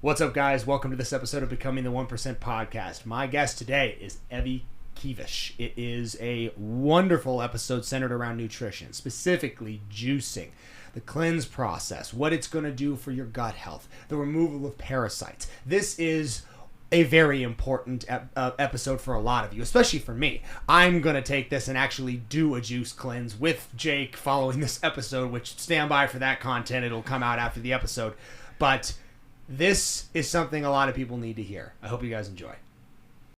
What's up, guys? Welcome to this episode of Becoming the 1% podcast. My guest today is Evie Kevish. It is a wonderful episode centered around nutrition, specifically juicing, the cleanse process, what it's going to do for your gut health, the removal of parasites. This is a very important episode for a lot of you, especially for me. I'm going to take this and actually do a juice cleanse with Jake following this episode, which stand by for that content. It'll come out after the episode. But this is something a lot of people need to hear. I hope you guys enjoy.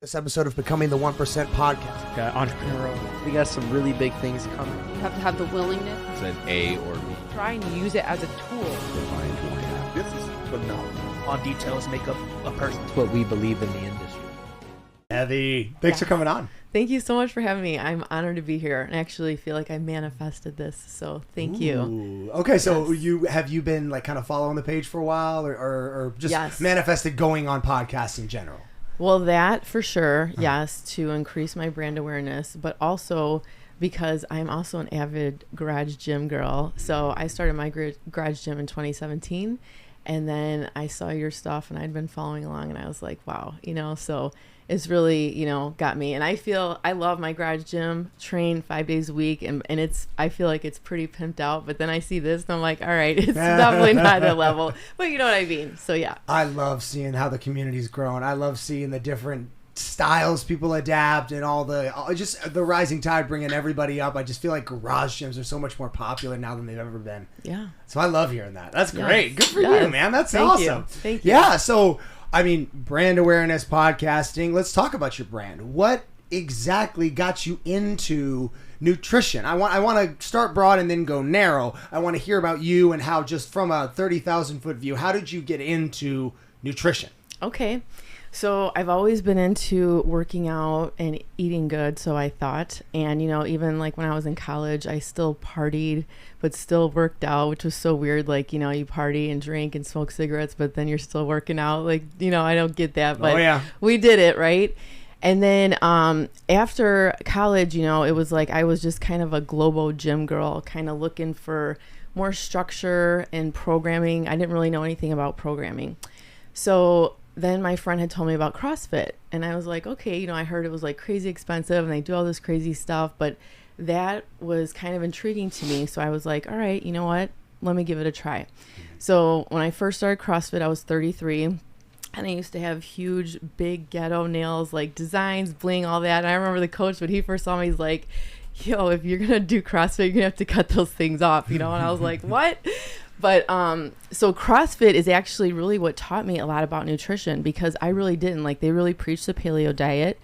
This episode of Becoming the 1% podcast. Got entrepreneurial. We got some really big things coming. You have to have the willingness. It's an A or B. Try and use it as a tool. This is phenomenal. On details make up a person. It's what we believe in the industry. Evie, thanks for coming on. Thank you so much for having me. I'm honored to be here and actually feel like I manifested this. So thank you. Okay, so Yes. have you been like kind of following the page for a while or just Yes. manifested going on podcasts in general? Well, that for sure. Yes, to increase my brand awareness, but also because I'm also an avid garage gym girl. So I started my garage gym in 2017, and then I saw your stuff and I'd been following along and I was like, wow, so it's really, got me. And I love my garage gym, train 5 days a week, and I feel like it's pretty pimped out. But then I see this and I'm like, all right, it's definitely not that level, but you know what I mean? So yeah. I love seeing how the community's grown. I love seeing the different styles people adapt and just the rising tide bringing everybody up. I just feel like garage gyms are so much more popular now than they've ever been. Yeah. So I love hearing that. That's Yes. great. Good for Yes. you, man. That's Thank awesome. you. Thank you. Yeah. So, brand awareness, podcasting. Let's talk about your brand. What exactly got you into nutrition? I want to start broad and then go narrow. I want to hear about you and how, just from a 30,000 foot view, how did you get into nutrition? Okay. So I've always been into working out and eating good, so I thought. And, even like when I was in college, I still partied, but still worked out, which was so weird. Like, you party and drink and smoke cigarettes, but then you're still working out. Like, I don't get that, but we did it, right? And then after college, it was like I was just kind of a globo gym girl, kind of looking for more structure and programming. I didn't really know anything about programming. So then my friend had told me about CrossFit, and I was like, okay, I heard it was like crazy expensive and they do all this crazy stuff, but that was kind of intriguing to me. So I was like, all right, you know what? Let me give it a try. So when I first started CrossFit, I was 33, and I used to have huge, big ghetto nails, like designs, bling, all that. And I remember the coach, when he first saw me, he's like, yo, if you're going to do CrossFit, you're going to have to cut those things off, And I was like, what? But so CrossFit is actually really what taught me a lot about nutrition, because I really didn't. Like, they really preached the paleo diet,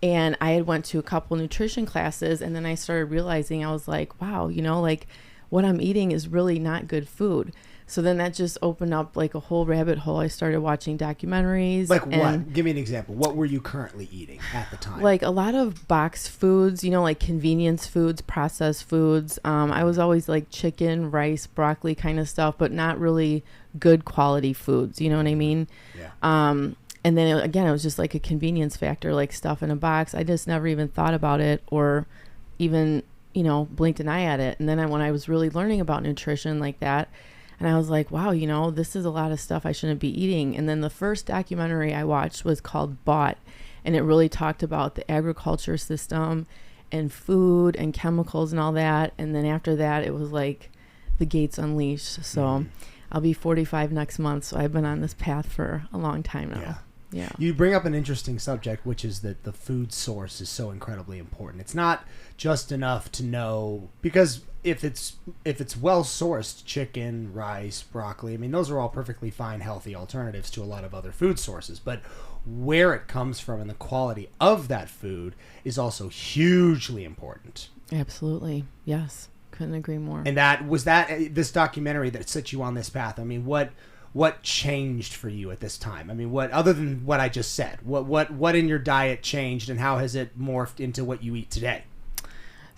and I had went to a couple nutrition classes, and then I started realizing, I was like, wow, like what I'm eating is really not good food. So then that just opened up like a whole rabbit hole. I started watching documentaries. Like what? Give me an example. What were you currently eating at the time? Like a lot of boxed foods, like convenience foods, processed foods. I was always like chicken, rice, broccoli kind of stuff, but not really good quality foods. You know what I mean? Yeah. And then it was just like a convenience factor, like stuff in a box. I just never even thought about it, or even, blinked an eye at it. And then when I was really learning about nutrition like that, and I was like, wow, this is a lot of stuff I shouldn't be eating. And then the first documentary I watched was called Bought, and it really talked about the agriculture system and food and chemicals and all that. And then after that, it was like the gates unleashed. So I'll be 45 next month. So I've been on this path for a long time now. Yeah. You bring up an interesting subject, which is that the food source is so incredibly important. It's not just enough to know, because if it's well sourced, chicken, rice, broccoli, those are all perfectly fine, healthy alternatives to a lot of other food sources. But where it comes from and the quality of that food is also hugely important. Absolutely. Yes. Couldn't agree more. And this documentary that set you on this path. What changed for you at this time? What, other than what I just said, what in your diet changed, and how has it morphed into what you eat today?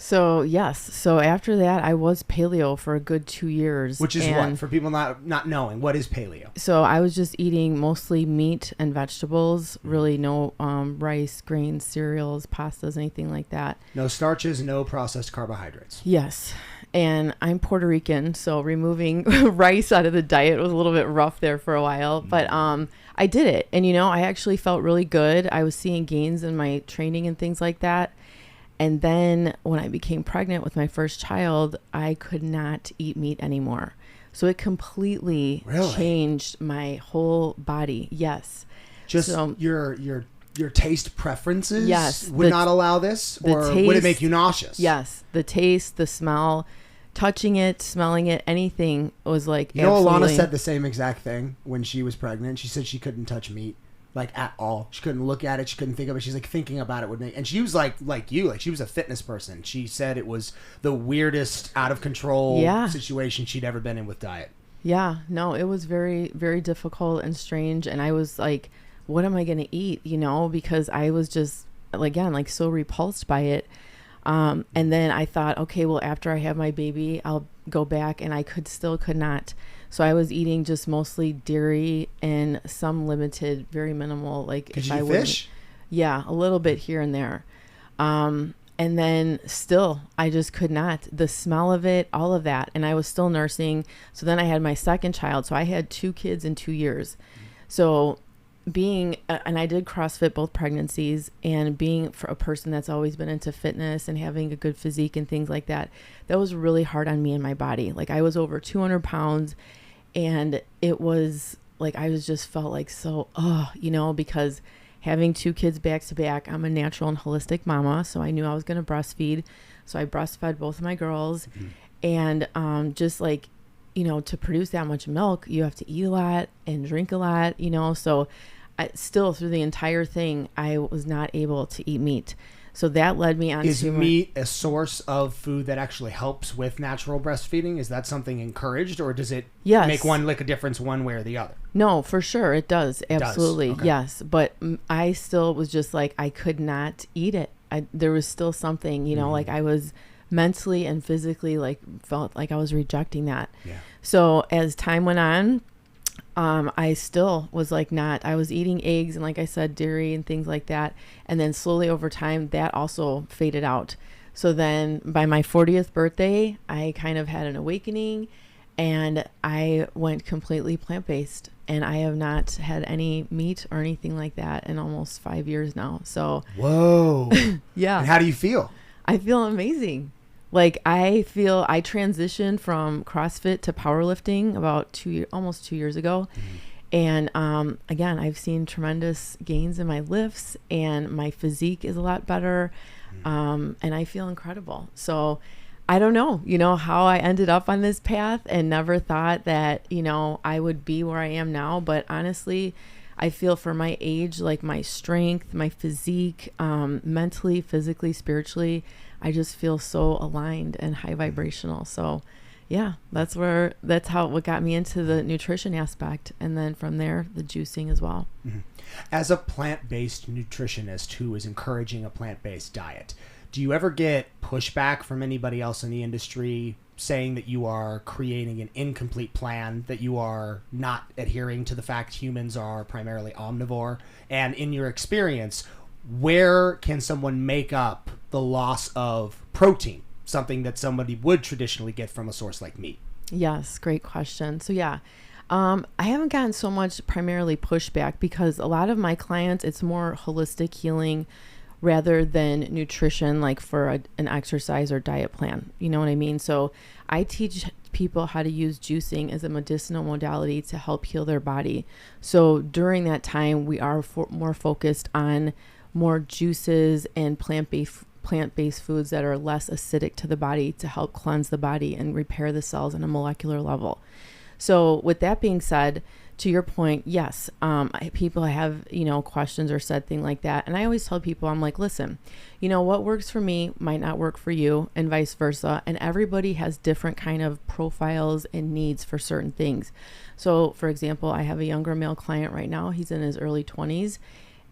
So yes. So after that, I was paleo for a good 2 years. Which is what? For people not knowing, what is paleo? So I was just eating mostly meat and vegetables, really no rice, grains, cereals, pastas, anything like that. No starches, no processed carbohydrates. Yes. And I'm Puerto Rican, so removing rice out of the diet was a little bit rough there for a while. But I did it. And, I actually felt really good. I was seeing gains in my training and things like that. And then when I became pregnant with my first child, I could not eat meat anymore. So it completely changed my whole body. Yes. Just so, your taste preferences yes, would not allow this? Or would it make you nauseous? Yes. The taste, the smell, touching it, smelling it, anything was like Alana said the same exact thing when she was pregnant. She said she couldn't touch meat. Like at all. She couldn't look at it. She couldn't think of it. She's like, thinking about it would make, and she was like you, like she was a fitness person. She said it was the weirdest out of control situation she'd ever been in with diet. Yeah, no, it was very, very difficult and strange. And I was like, what am I going to eat? Because I was just, again, like so repulsed by it. And then I thought, okay, well, after I have my baby, I'll go back, and I could not. So I was eating just mostly dairy and some limited, very minimal, like if I would fish? Yeah, a little bit here and there. And then still, I just could not. The smell of it, all of that. And I was still nursing. So then I had my second child. So I had 2 kids in 2 years. So and I did CrossFit both pregnancies, and being for a person that's always been into fitness and having a good physique and things like that, that was really hard on me and my body. Like I was over 200 pounds, and it was like, I was just felt like so, because having 2 kids back to back, I'm a natural and holistic mama. So I knew I was going to breastfeed. So I breastfed both of my girls. And just like, to produce that much milk, you have to eat a lot and drink a lot, so still through the entire thing, I was not able to eat meat. So that led me on to... Is meat a source of food that actually helps with natural breastfeeding? Is that something encouraged, or does it make one lick a difference one way or the other? No, for sure. It does. Absolutely. Okay. Yes. But I still was just like, I could not eat it. There was still something, like I was mentally and physically like felt like I was rejecting that. Yeah. So as time went on, I still was like I was eating eggs and, like I said, dairy and things like that. And then slowly over time, that also faded out. So then by my 40th birthday, I kind of had an awakening, and I went completely plant-based, and I have not had any meat or anything like that in almost 5 years now. So, whoa. Yeah. And how do you feel? I feel amazing. Like I transitioned from CrossFit to powerlifting about almost 2 years ago. And again, I've seen tremendous gains in my lifts, and my physique is a lot better. And I feel incredible. So I don't know, how I ended up on this path, and never thought that, I would be where I am now. But honestly, I feel for my age, like my strength, my physique, mentally, physically, spiritually, I just feel so aligned and high vibrational. So yeah, that's what got me into the nutrition aspect. And then from there, the juicing as well. As a plant-based nutritionist who is encouraging a plant-based diet, do you ever get pushback from anybody else in the industry saying that you are creating an incomplete plan, that you are not adhering to the fact humans are primarily omnivore? And in your experience, where can someone make up the loss of protein, something that somebody would traditionally get from a source like meat? Yes, great question. So yeah, I haven't gotten so much primarily pushback, because a lot of my clients, it's more holistic healing rather than nutrition, like for an exercise or diet plan. You know what I mean? So I teach people how to use juicing as a medicinal modality to help heal their body. So during that time, we are more focused on more juices and plant-based foods that are less acidic to the body, to help cleanse the body and repair the cells on a molecular level. So with that being said, to your point, yes, people have, questions or said things like that. And I always tell people, I'm like, listen, what works for me might not work for you, and vice versa. And everybody has different kind of profiles and needs for certain things. So for example, I have a younger male client right now. He's in his early 20s.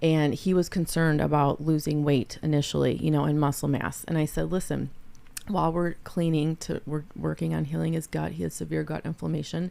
And he was concerned about losing weight initially, and muscle mass. And I said, listen, while we're working on healing his gut, he has severe gut inflammation.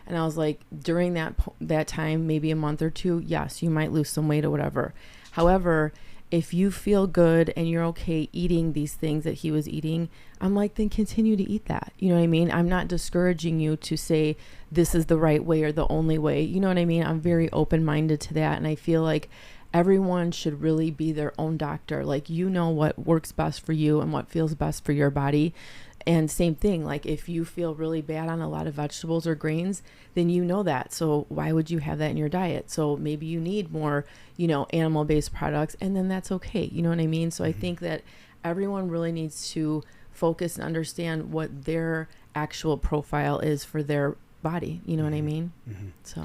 And I was like, during that time, maybe a month or two, yes, you might lose some weight or whatever. However, if you feel good and you're okay eating these things that he was eating, I'm like, then continue to eat that. You know what I mean? I'm not discouraging you to say this is the right way or the only way. You know what I mean? I'm very open-minded to that. And I feel like everyone should really be their own doctor. Like, you know what works best for you and what feels best for your body. And same thing, like if you feel really bad on a lot of vegetables or grains, then you know that. So why would you have that in your diet? So maybe you need more, animal-based products, and then that's okay. You know what I mean? So I think that everyone really needs to focus and understand what their actual profile is for their body. You know what I mean? So,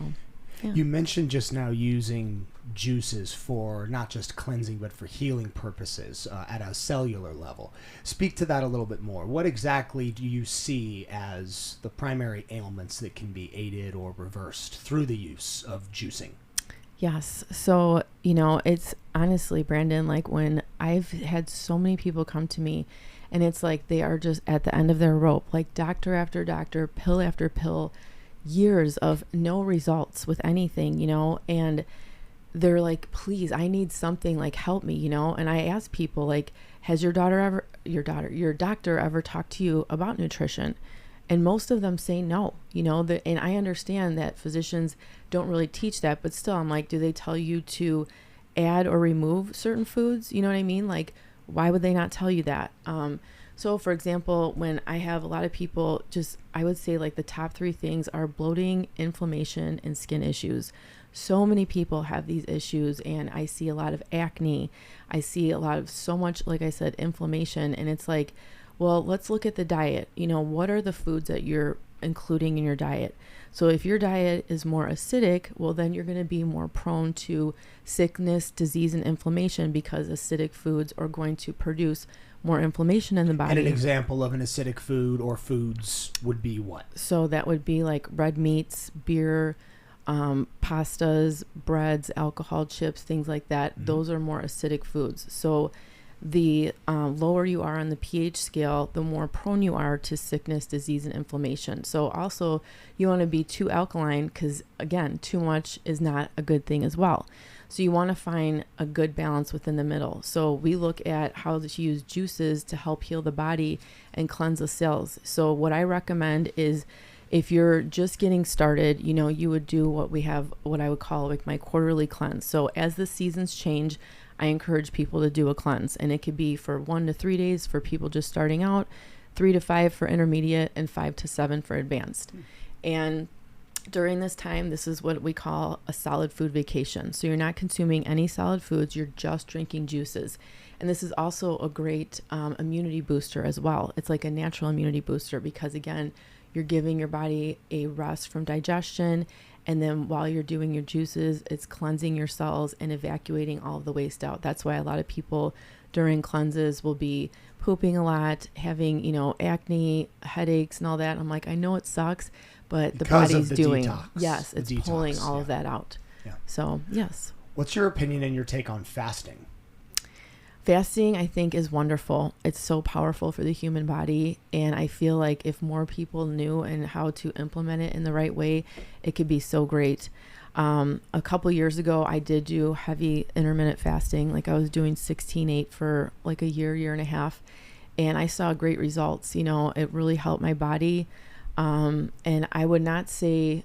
yeah. You mentioned just now using juices for not just cleansing but for healing purposes at a cellular level. Speak to that a little bit more. What exactly do you see as the primary ailments that can be aided or reversed through the use of juicing? Yes. So, it's honestly, Brandon, like when I've had so many people come to me and it's like they are just at the end of their rope, like doctor after doctor, pill after pill, years of no results with anything, and they're like, please, I need something, like help me, and I ask people like, has your doctor ever talked to you about nutrition? And most of them say no, and I understand that physicians don't really teach that, but still I'm like, do they tell you to add or remove certain foods? You know what I mean? Like, why would they not tell you that? So for example, when I have a lot of people, I would say like the top 3 things are bloating, inflammation, and skin issues. So many people have these issues, and I see a lot of acne. I see a lot of so much, like I said, inflammation. And it's like, well, let's look at the diet. What are the foods that you're including in your diet? So if your diet is more acidic, well, then you're going to be more prone to sickness, disease, and inflammation, because acidic foods are going to produce more inflammation in the body. And an example of an acidic food or foods would be what? So that would be like red meats, beer, pastas, breads, alcohol, chips, things like that. Those are more acidic foods. So the lower you are on the pH scale, the more prone you are to sickness, disease, and inflammation. So also you want to be too alkaline, because again, too much is not a good thing as well. So you want to find a good balance within the middle. So we look at how to use juices to help heal the body and cleanse the cells. So what I recommend is, if you're just getting started, you would do what I would call like my quarterly cleanse. So as the seasons change, I encourage people to do a cleanse, and it could be for 1 to 3 days for people just starting out, 3 to 5 for intermediate, and 5 to 7 for advanced. And during this time, this is what we call a solid food vacation. So you're not consuming any solid foods, you're just drinking juices. And this is also a great immunity booster as well. It's like a natural immunity booster, because again, you're giving your body a rest from digestion. And then while you're doing your juices, it's cleansing your cells and evacuating all of the waste out. That's why a lot of people during cleanses will be pooping a lot, having, acne, headaches, and all that. I'm like, I know it sucks, but the body's doing, detox. Yes, it's pulling all of that out. Yeah. So, yes. What's your opinion and your take on fasting? Fasting, I think, is wonderful. It's so powerful for the human body. And I feel like if more people knew and how to implement it in the right way, it could be so great. A couple years ago, I did do heavy intermittent fasting. Like I was doing 16/8 for like a year and a half. And I saw great results. It really helped my body. And I would not say,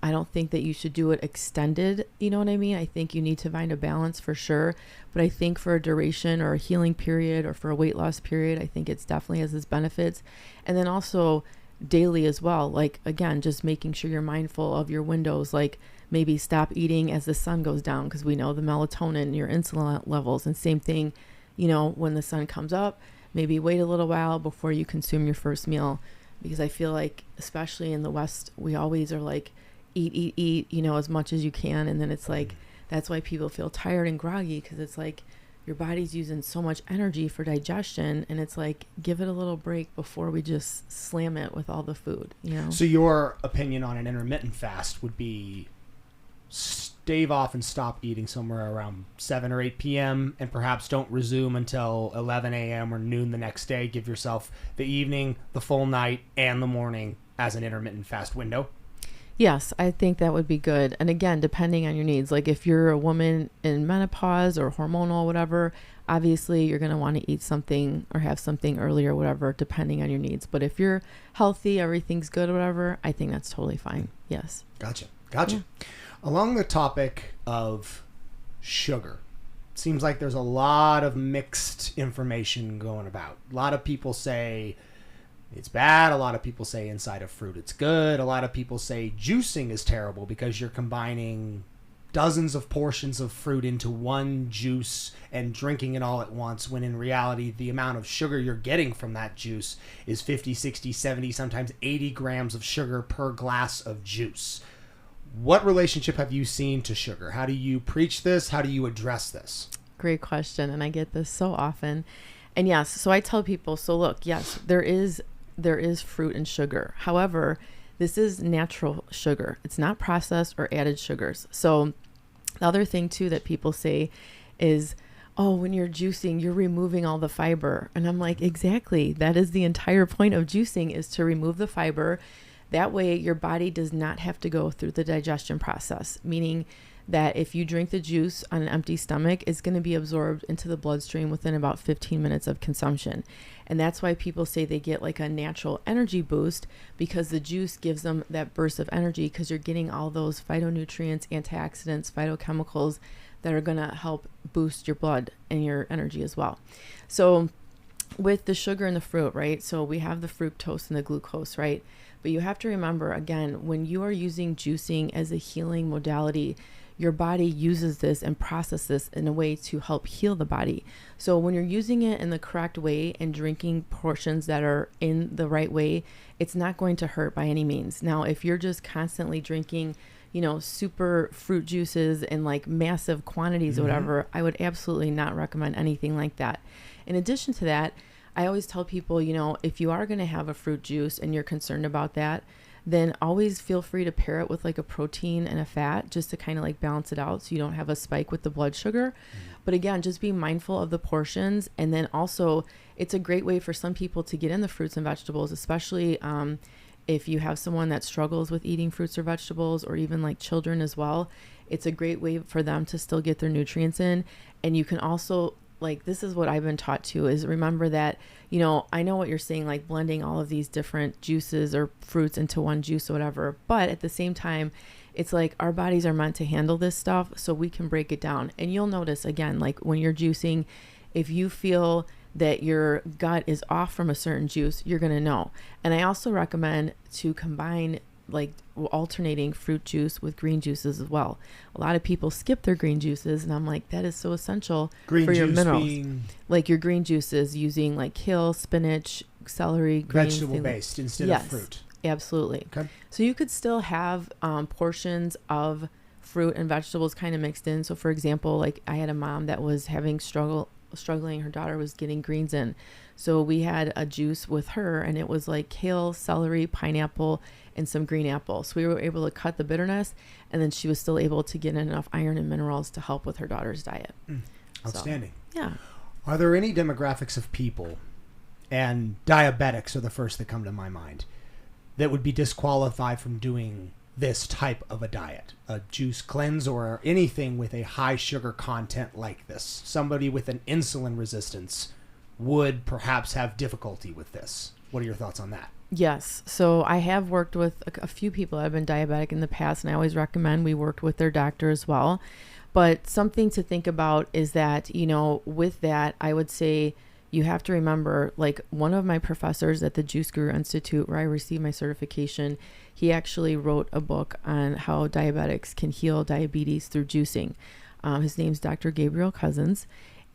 I don't think that you should do it extended. You know what I mean? I think you need to find a balance for sure. But I think for a duration or a healing period or for a weight loss period, I think it's definitely has its benefits. And then also daily as well. Like, again, just making sure you're mindful of your windows. Like maybe stop eating as the sun goes down, because we know the melatonin, your insulin levels, and same thing, when the sun comes up, maybe wait a little while before you consume your first meal. Because I feel like, especially in the West, we always are like, eat, as much as you can. And then it's like, that's why people feel tired and groggy, because it's like your body's using so much energy for digestion. And it's like, give it a little break before we just slam it with all the food, So your opinion on an intermittent fast would be stave off and stop eating somewhere around 7 or 8 p.m. and perhaps don't resume until 11 a.m. or noon the next day. Give yourself the evening, the full night, and the morning as an intermittent fast window. Yes, I think that would be good. And again, depending on your needs, like if you're a woman in menopause or hormonal, whatever, obviously you're going to want to eat something or have something early or whatever, depending on your needs. But if you're healthy, everything's good or whatever, I think that's totally fine. Yes. Gotcha. Yeah. Along the topic of sugar, it seems like there's a lot of mixed information going about. A lot of people say it's bad. A lot of people say inside of fruit it's good. A lot of people say juicing is terrible because you're combining dozens of portions of fruit into one juice and drinking it all at once, when in reality the amount of sugar you're getting from that juice is 50, 60, 70, sometimes 80 grams of sugar per glass of juice. What relationship have you seen to sugar? How do you preach this? How do you address this? Great question. And I get this so often. And yes, so I tell people, so look, yes, there is fruit and sugar. However, this is natural sugar. It's not processed or added sugars. So the other thing too that people say is, oh, when you're juicing, you're removing all the fiber. And I'm like, exactly. That is the entire point of juicing, is to remove the fiber. That way your body does not have to go through the digestion process, meaning that if you drink the juice on an empty stomach, it's going to be absorbed into the bloodstream within about 15 minutes of consumption. And that's why people say they get like a natural energy boost, because the juice gives them that burst of energy, because you're getting all those phytonutrients, antioxidants, phytochemicals that are going to help boost your blood and your energy as well. So with the sugar and the fruit, right? So we have the fructose and the glucose, right? But you have to remember, again, when you are using juicing as a healing modality, your body uses this and processes this in a way to help heal the body. So when you're using it in the correct way and drinking portions that are in the right way, it's not going to hurt by any means. Now, if you're just constantly drinking, super fruit juices in like massive quantities or whatever, I would absolutely not recommend anything like that. In addition to that, I always tell people, if you are going to have a fruit juice and you're concerned about that, then always feel free to pair it with like a protein and a fat, just to kind of like balance it out so you don't have a spike with the blood sugar. But again, just be mindful of the portions. And then also, it's a great way for some people to get in the fruits and vegetables, especially if you have someone that struggles with eating fruits or vegetables, or even like children as well. It's a great way for them to still get their nutrients in. And you can also, like, this is what I've been taught to, is remember that, I know what you're saying, like blending all of these different juices or fruits into one juice or whatever. But at the same time, it's like our bodies are meant to handle this stuff, so we can break it down. And you'll notice, again, like when you're juicing, if you feel that your gut is off from a certain juice, you're going to know. And I also recommend to combine like alternating fruit juice with green juices as well. A lot of people skip their green juices, and I'm like, that is so essential for your minerals. Like your green juices using like kale, spinach, celery, greens, vegetable based instead of fruit. Absolutely. Okay. So you could still have portions of fruit and vegetables kind of mixed in. So for example, like I had a mom that was having struggling, her daughter was getting greens in. So we had a juice with her, and it was like kale, celery, pineapple, and some green apple. So we were able to cut the bitterness, and then she was still able to get in enough iron and minerals to help with her daughter's diet. Outstanding. So, yeah. Are there any demographics of people, and diabetics are the first that come to my mind, that would be disqualified from doing this type of a diet, a juice cleanse or anything with a high sugar content like this? Somebody with an insulin resistance would perhaps have difficulty with this. What are your thoughts on that? Yes. So I have worked with a few people that have been diabetic in the past, and I always recommend we worked with their doctor as well. But something to think about is that, with that, I would say you have to remember, like one of my professors at the Juice Guru Institute, where I received my certification, he actually wrote a book on how diabetics can heal diabetes through juicing. His name's Dr. Gabriel Cousins.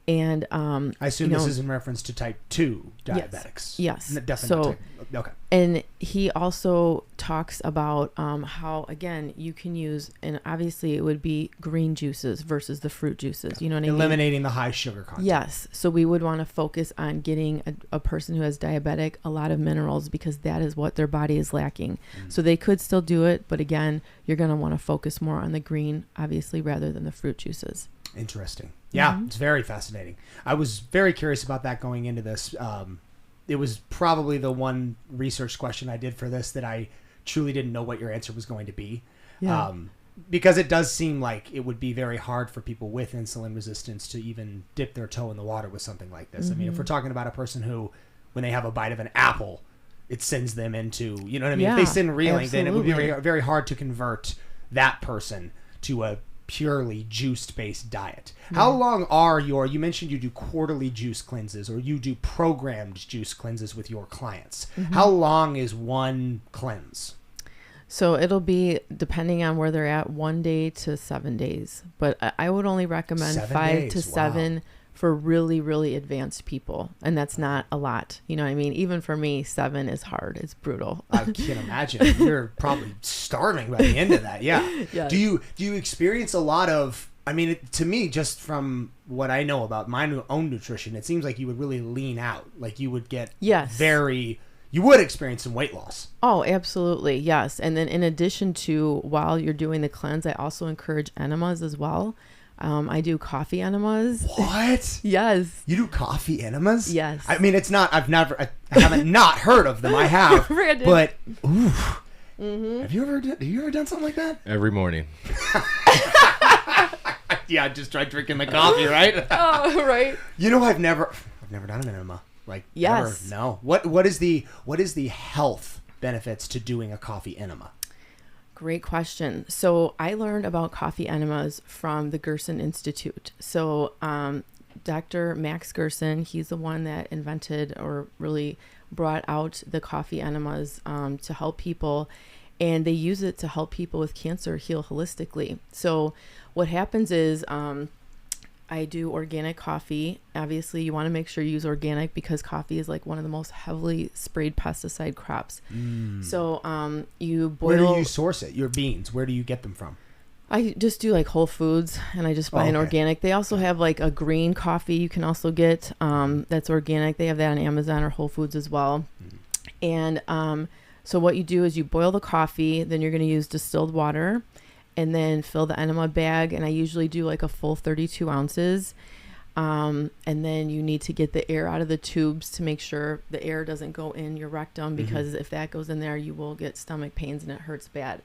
And I assume this is in reference to type 2 diabetics. Yes. Definitely. Okay. And he also talks about how, again, you can use, and obviously it would be green juices versus the fruit juices. You know what I mean? Eliminating the high sugar content. Yes. So we would want to focus on getting a person who has diabetic a lot of minerals, because that is what their body is lacking. So they could still do it, but again, you're going to want to focus more on the green, obviously, rather than the fruit juices. Interesting. Yeah, It's very fascinating. I was very curious about that going into this. It was probably the one research question I did for this that I truly didn't know what your answer was going to be. Yeah. Because it does seem like it would be very hard for people with insulin resistance to even dip their toe in the water with something like this. I mean, if we're talking about a person who, when they have a bite of an apple, it sends them into, you know what I mean? Yeah, if they send reeling, then it would be absolutely. very, very hard to convert that person to a purely juice-based diet. How long are you mentioned you do quarterly juice cleanses, or you do programmed juice cleanses with your clients. How long is one cleanse? So it'll be, depending on where they're at, 1 day to 7 days. But I would only recommend 7 5 to days, 7 wow. for really, really advanced people. And that's not a lot. You know what I mean? Even for me, 7 is hard. It's brutal. I can't imagine. You're probably starving by the end of that. Yeah. Yes. Do you experience a lot of, I mean, to me, just from what I know about my own nutrition, it seems like you would really lean out. Like you would get Yes. you would experience some weight loss. Oh, absolutely. Yes. And then in addition to, while you're doing the cleanse, I also encourage enemas as well. I do coffee enemas. What? Yes. You do coffee enemas? Yes. I mean, it's not, I haven't not heard of them. I have. Brandon. But, oof. Have you ever done something like that? Every morning. Yeah, just try drinking the coffee, right? Oh, right. You know, I've never done an enema. Like, Yes. never. No. What is the health benefits to doing a coffee enema? Great question. So I learned about coffee enemas from the Gerson Institute. So Dr. Max Gerson, he's the one that invented or really brought out the coffee enemas to help people. And they use it to help people with cancer heal holistically. So what happens is I do organic coffee. Obviously, you want to make sure you use organic because coffee is like one of the most heavily sprayed pesticide crops. So you boil. Where do you source it? Your beans. Where do you get them from? I just do like Whole Foods, and I just buy an okay. organic. They also have like a green coffee you can also get that's organic. They have that on Amazon or Whole Foods as well. And so what you do is you boil the coffee, then you're going to use distilled water, and then fill the enema bag. And I usually do like a full 32 ounces. And then you need to get the air out of the tubes to make sure the air doesn't go in your rectum, because if that goes in there, you will get stomach pains and it hurts bad.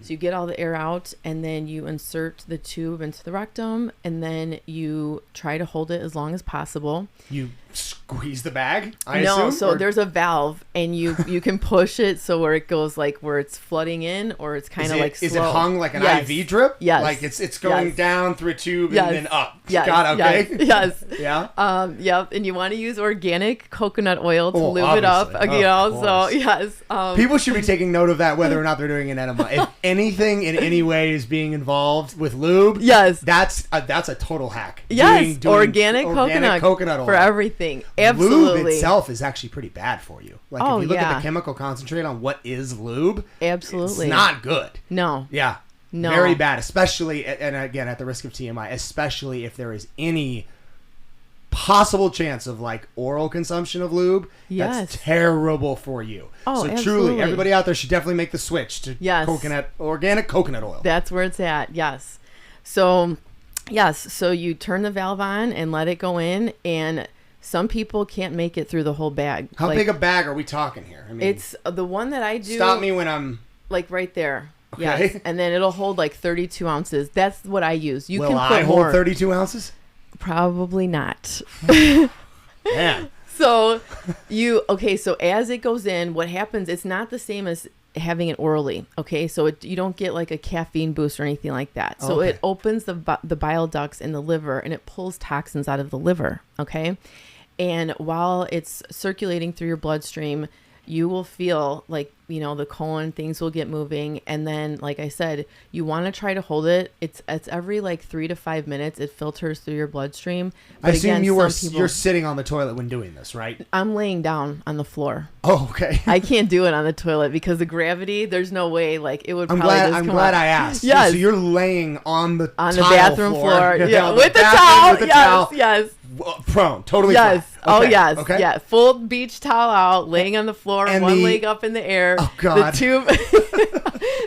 So you get all the air out, and then you insert the tube into the rectum, and then you try to hold it as long as possible. You squeeze the bag? So there's a valve, and you can push it so where it goes like where it's flooding in, or it's kind of like slow. Is it hung like an Yes. IV drip? Yes. Like it's going Yes. down through a tube Yes. and then up. Yes. God, okay. Yes. Yeah. Yep. And you want to use organic coconut oil to Oh, lube it up. obviously. You Of know. So course. yes. People should be taking note of that, whether or not they're doing an enema. If anything in any way is being involved with lube, Yes. that's a total hack. Yes. Doing organic coconut oil for everything. Absolutely. Lube itself is actually pretty bad for you. Like Oh, if you look at yeah. the chemical concentrate on what is lube, Absolutely. it's not good. No. Yeah. No. Very bad, especially, and again, at the risk of TMI, especially if there is any possible chance of like oral consumption of lube. Yes. That's terrible for you. Oh, so absolutely. truly, everybody out there should definitely make the switch to Yes. organic coconut oil. That's where it's at. Yes. So, yes. So you turn the valve on and let it go in, and some people can't make it through the whole bag. How Like, big a bag are we talking here? I mean, It's the one that I do. stop me when I'm. Like right there. Okay. Yes. And then it'll hold like 32 ounces. That's what I use. You Will can put I hold more. 32 ounces? Probably not. Man. So so as it goes in, what happens, it's not the same as having it orally. Okay. So you don't get like a caffeine boost or anything like that. So Okay. it opens the bile ducts in the liver, and it pulls toxins out of the liver. Okay. And while it's circulating through your bloodstream, you will feel like, the colon, things will get moving. And then, like I said, you want to try to hold it. It's every like 3 to 5 minutes. It filters through your bloodstream. I But assume again, you're some people- sitting on the toilet when doing this, right? I'm laying down on the floor. Oh, okay. I can't do it on the toilet because the gravity, there's no way, like it would I'm probably glad. just I'm come glad out. I asked. Yes. So you're laying on the tile bathroom floor. Yeah. on With the bathroom towel. With the Yes. towel. Yes. Prone. Totally. Yes. Flat. Oh, Okay. yes. Okay. Yeah. Full beach towel out, laying on the floor, And one the- leg up in the air. Oh, God. The tube,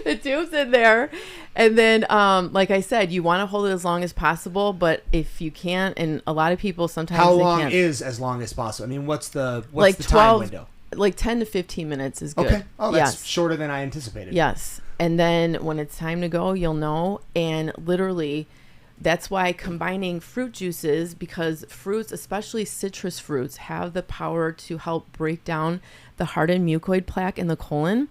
the tube's in there. And then, like I said, you want to hold it as long as possible. But if you can't, and a lot of people sometimes How they long can't. is as long as possible? I mean, what's the like time 12, window? like 10 to 15 minutes is good. Okay. Oh, that's yes. shorter than I anticipated. Yes. And then when it's time to go, you'll know. And literally, that's why combining fruit juices, because fruits, especially citrus fruits, have the power to help break down the hardened mucoid plaque in the colon.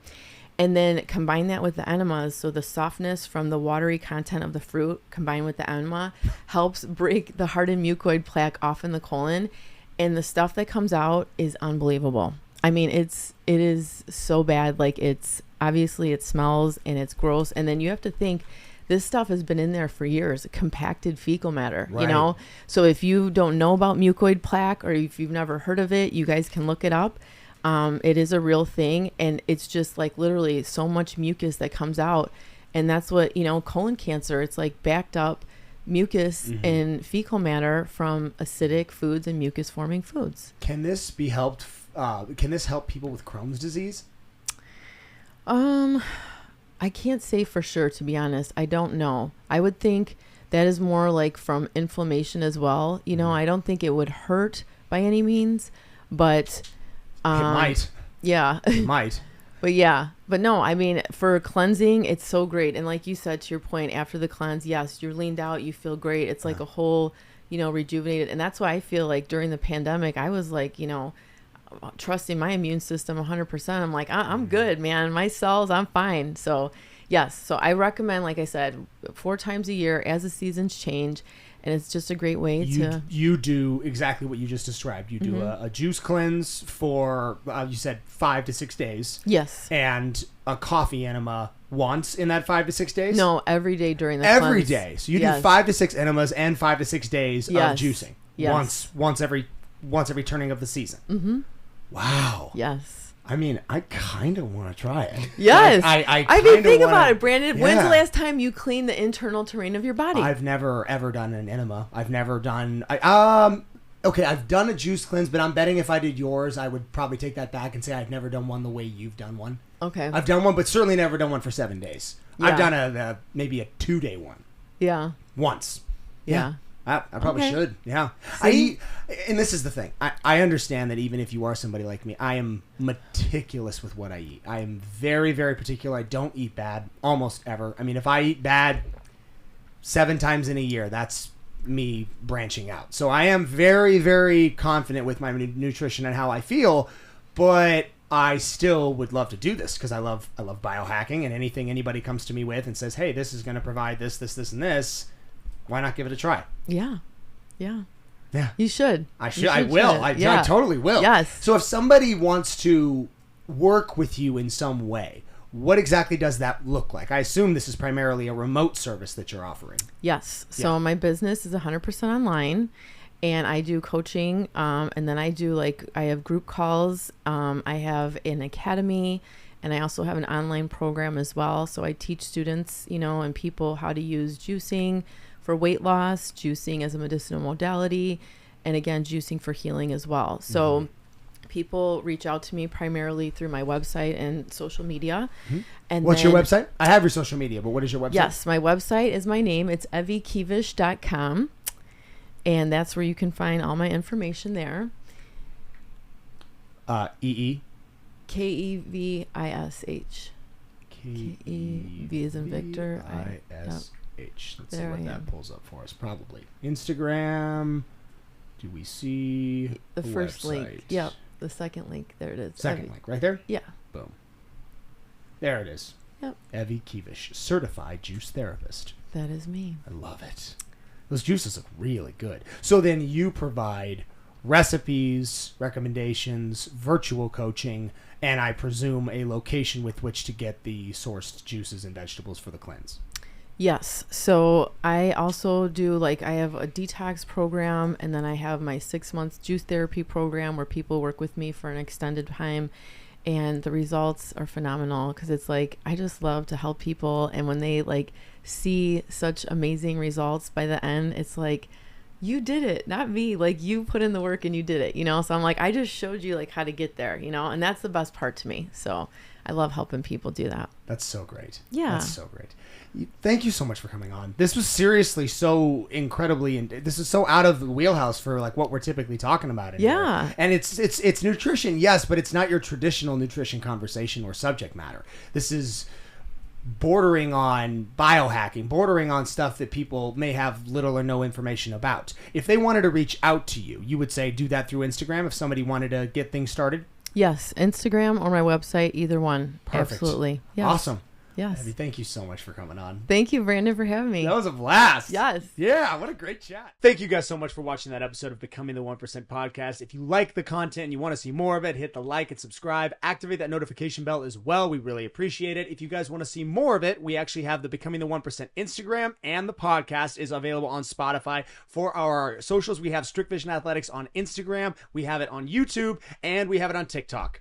And then combine that with the enemas. So the softness from the watery content of the fruit combined with the enema helps break the hardened mucoid plaque off in the colon. And the stuff that comes out is unbelievable. I mean, it is so bad. Like, it's obviously it smells and it's gross. And then you have to think this stuff has been in there for years, compacted fecal matter, Right. you know? So if you don't know about mucoid plaque, or if you've never heard of it, you guys can look it up. It is a real thing, and it's just like literally so much mucus that comes out. And that's what, you know, colon cancer, it's like backed up mucus and fecal matter from acidic foods and mucus forming foods. Can this be helped? Can this help people with Crohn's disease? I can't say for sure, to be honest. I don't know. I would think that is more like from inflammation as well. You know, I don't think it would hurt by any means, but It might. yeah. It might. But no, I mean, for cleansing, it's so great. And like you said, to your point, after the cleanse, yes, you're leaned out, you feel great. It's like a whole, you know, rejuvenated. And that's why I feel like during the pandemic, I was like, you know, trusting my immune system 100%. I'm like, I'm good, man. My cells, I'm fine. So yes. So I recommend, like I said, 4 times a year as the seasons change. And it's just a great way to... You do exactly what you just described. You do a juice cleanse for, you said, 5 to 6 days. Yes. And a coffee enema once in that 5 to 6 days? No, every day during the Every cleanse. day. So you Yes. do 5 to 6 enemas and 5 to 6 days of Yes. juicing. Yes. Once every turning of the season. Mm-hmm. Wow. Yes. I mean, I kind of want to try it. Yes. Like, I I mean, kinda think wanna- about it, Brandon. When's Yeah. the last time you cleaned the internal terrain of your body? I've never ever done an enema. I've never done. Okay, I've done a juice cleanse, but I'm betting if I did yours, I would probably take that back and say I've never done one the way you've done one. Okay. I've done one, but certainly never done one for 7 days. Yeah. I've done maybe a 2-day one Yeah. once. Yeah. I probably Okay. should. Yeah. And this is the thing. I understand that even if you are somebody like me, I am meticulous with what I eat. I am very, very particular. I don't eat bad almost ever. I mean, if I eat bad 7 times in a year, that's me branching out. So I am very, very confident with my nutrition and how I feel, but I still would love to do this because I love biohacking, and anything anybody comes to me with and says, hey, this is going to provide this, and this, why not give it a try? Yeah. Yeah. Yeah. You should. I You should. I will. I Yeah. totally will. Yes. So if somebody wants to work with you in some way, what exactly does that look like? I assume this is primarily a remote service that you're offering. Yes. So my business is 100% online, and I do coaching. And then I have group calls. I have an academy, and I also have an online program as well. So I teach students, and people how to use juicing for weight loss, juicing as a medicinal modality, and again, juicing for healing as well. So people reach out to me primarily through my website and social media. And What's your website? I have your social media, but what is your website? Yes, my website is my name. It's eviekevish.com. And that's where you can find all my information there. E-E? Kevish. K-E-V as in Victor. I-S-H. Let's see There what I that am. pulls up for us. Probably. Instagram. Do we see The first link. website? Yep. The second link. There it is. Second link. Right there? Yeah. Boom. There it is. Yep. Evie Kevish, certified juice therapist. That is me. I love it. Those juices look really good. So then you provide recipes, recommendations, virtual coaching, and I presume a location with which to get the sourced juices and vegetables for the cleanse. Yes. So I also do I have a detox program, and then I have my 6 months juice therapy program where people work with me for an extended time, and the results are phenomenal because it's I just love to help people. And when they see such amazing results by the end, it's you did it, not me. You put in the work and you did it, So I'm I just showed you how to get there, and that's the best part to me. So I love helping people do that. That's so great. Yeah. That's so great. Thank you so much for coming on. This was seriously so incredibly, and this is so out of the wheelhouse for like what we're typically talking about. In Yeah. here. And it's nutrition, yes, but it's not your traditional nutrition conversation or subject matter. This is bordering on biohacking, bordering on stuff that people may have little or no information about. If they wanted to reach out to you, you would say do that through Instagram if somebody wanted to get things started? Yes, Instagram or my website, either one. Perfect. Absolutely. Yes. Awesome. Yes. Evie, thank you so much for coming on. Thank you, Brandon, for having me. That was a blast. Yes. Yeah, what a great chat. Thank you guys so much for watching that episode of Becoming the 1% podcast. If you like the content and you want to see more of it, hit the like and subscribe. Activate that notification bell as well. We really appreciate it. If you guys want to see more of it, we actually have the Becoming the 1% Instagram, and the podcast is available on Spotify. For our socials, we have Strict Vision Athletics on Instagram, we have it on YouTube, and we have it on TikTok.